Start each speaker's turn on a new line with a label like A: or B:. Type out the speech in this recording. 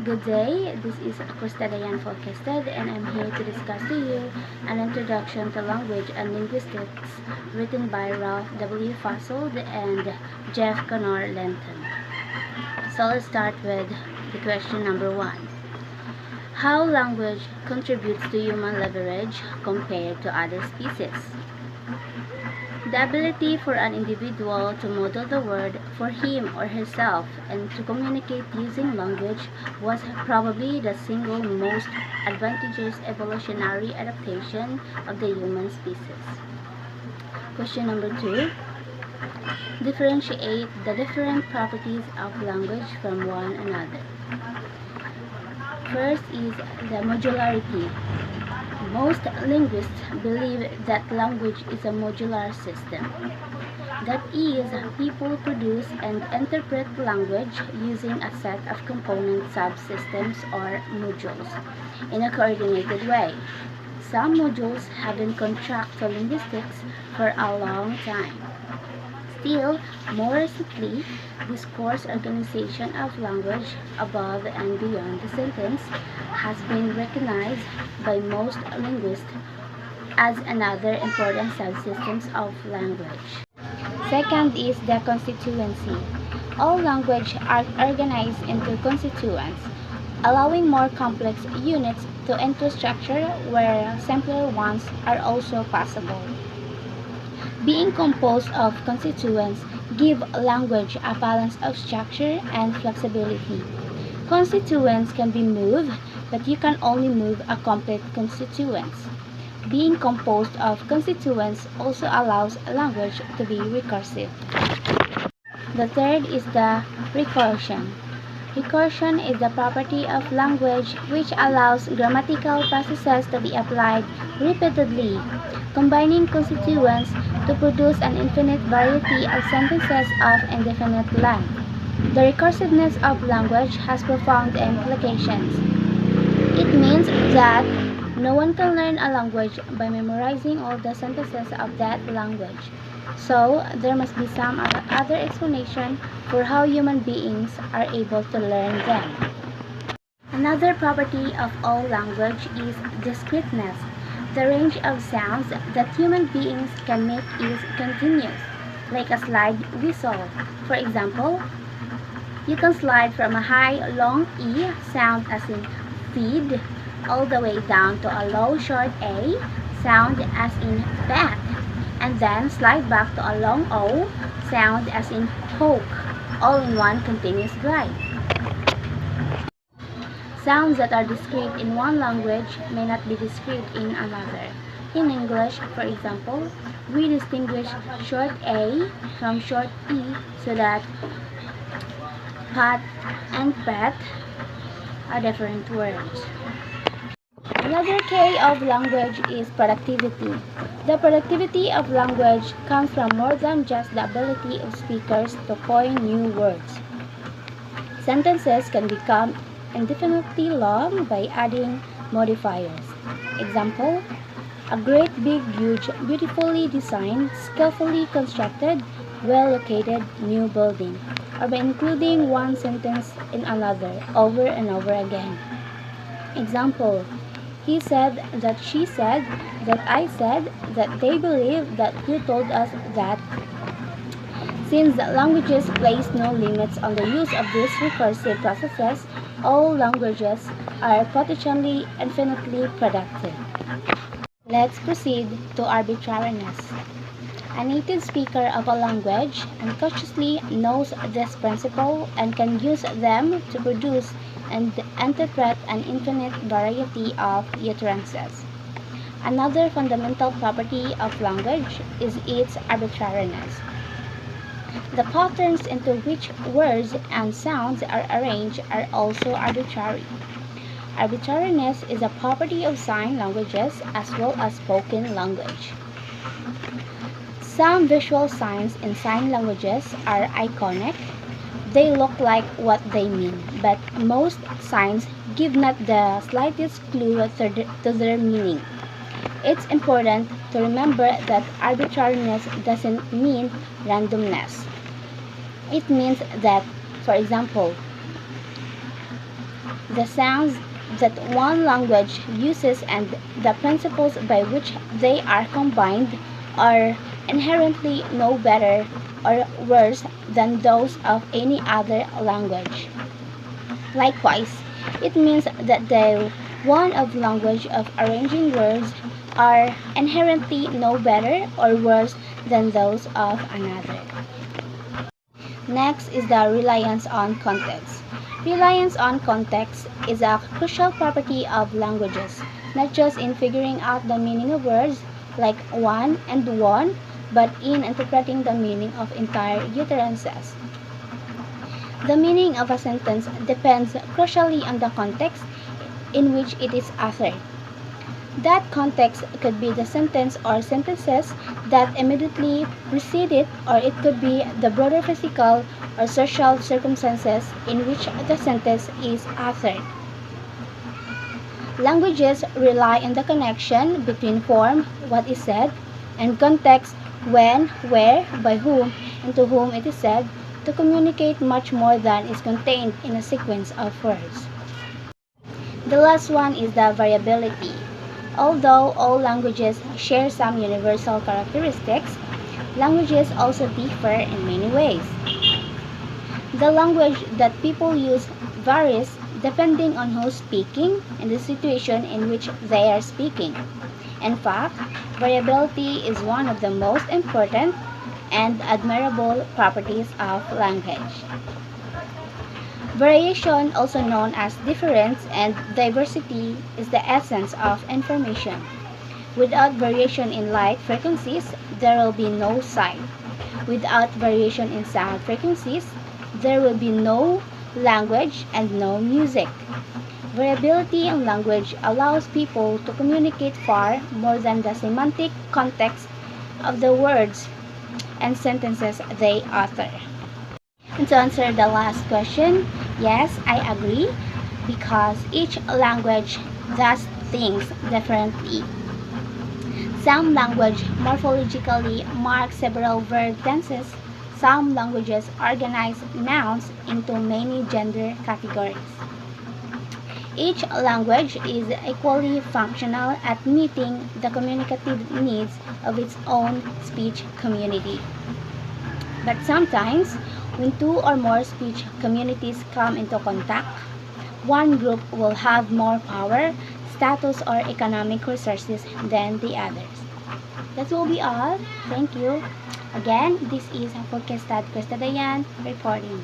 A: Good day, this is Krista Dayan Folkestad, and I'm here to discuss to you an introduction to language and linguistics written by Ralph W. Fasold and Jeff Connor Lenton. So let's start with the question number one. How language contributes to human leverage compared to other species? The ability for an individual to model the world for him or herself and to communicate using language was probably the single most advantageous evolutionary adaptation of the human species. Question number two. Differentiate the different properties of language from one another. First is the modularity. Most linguists believe that language is a modular system. That is, people produce and interpret language using a set of component subsystems or modules in a coordinated way. Some modules have been contracted to linguistics for a long time. Still, more recently, discourse organization of language above and beyond the sentence has been recognized by most linguists as another important subsystems of language. Second is the constituency. All language are organized into constituents, allowing more complex units to enter structure where simpler ones are also possible. Being composed of constituents give language a balance of structure and flexibility. Constituents can be moved, but you can only move a complete constituents. Being composed of constituents also allows language to be recursive. The third is the recursion. Recursion is the property of language which allows grammatical processes to be applied repeatedly, combining constituents to produce an infinite variety of sentences of indefinite length. The recursiveness of language has profound implications. It means that no one can learn a language by memorizing all the sentences of that language. So, there must be some other explanation for how human beings are able to learn them. Another property of all language is discreteness. The range of sounds that human beings can make is continuous, like a slide whistle. For example, you can slide from a high, long E sound as in feed all the way down to a low, short A sound as in bat, and then slide back to a long O sound as in poke, all in one continuous glide. Sounds that are discrete in one language may not be discrete in another. In English, for example, we distinguish short A from short E so that pat and pet are different words. Another K of language is productivity. The productivity of language comes from more than just the ability of speakers to coin new words. Sentences can become indefinitely long by adding modifiers. Example, a great big huge beautifully designed, skillfully constructed, well-located new building, or by including one sentence in another over and over again. Example, he said that she said that I said that they believe that you told us that. Since languages place no limits on the use of these recursive processes, all languages are potentially infinitely productive. Let's proceed to arbitrariness. A native speaker of a language unconsciously knows this principle and can use them to produce and interpret an infinite variety of utterances. Another fundamental property of language is its arbitrariness. The patterns into which words and sounds are arranged are also arbitrary. Arbitrariness is a property of sign languages as well as spoken language. Some visual signs in sign languages are iconic. They look like what they mean, but most signs give not the slightest clue to their meaning. It's important to remember that arbitrariness doesn't mean randomness. It means that, for example, the sounds that one language uses and the principles by which they are combined are inherently no better or worse than those of any other language. Likewise, it means that the one of language of arranging words are inherently no better or worse than those of another. Next is the reliance on context. Reliance on context is a crucial property of languages, not just in figuring out the meaning of words like one and one, but in interpreting the meaning of entire utterances. The meaning of a sentence depends crucially on the context in which it is uttered. That context could be the sentence or sentences that immediately precede it, or it could be the broader physical or social circumstances in which the sentence is uttered. Languages rely on the connection between form, what is said, and context, when, where, by whom, and to whom it is said, to communicate much more than is contained in a sequence of words. The last one is the variability. Although all languages share some universal characteristics, languages also differ in many ways. The language that people use varies depending on who's speaking and the situation in which they are speaking. In fact, variability is one of the most important and admirable properties of language. Variation, also known as difference and diversity, is the essence of information. Without variation in light frequencies, there will be no sight. Without variation in sound frequencies, there will be no language and no music. Variability in language allows people to communicate far more than the semantic context of the words and sentences they utter. And to answer the last question, yes, I agree, because each language does things differently. Some language morphologically mark several verb tenses. Some languages organize nouns into many gender categories. Each language is equally functional at meeting the communicative needs of its own speech community. But sometimes, when two or more speech communities come into contact, one group will have more power, status, or economic resources than the others. That will be all. Thank you. Again, this is Podcast Krista Dayan reporting.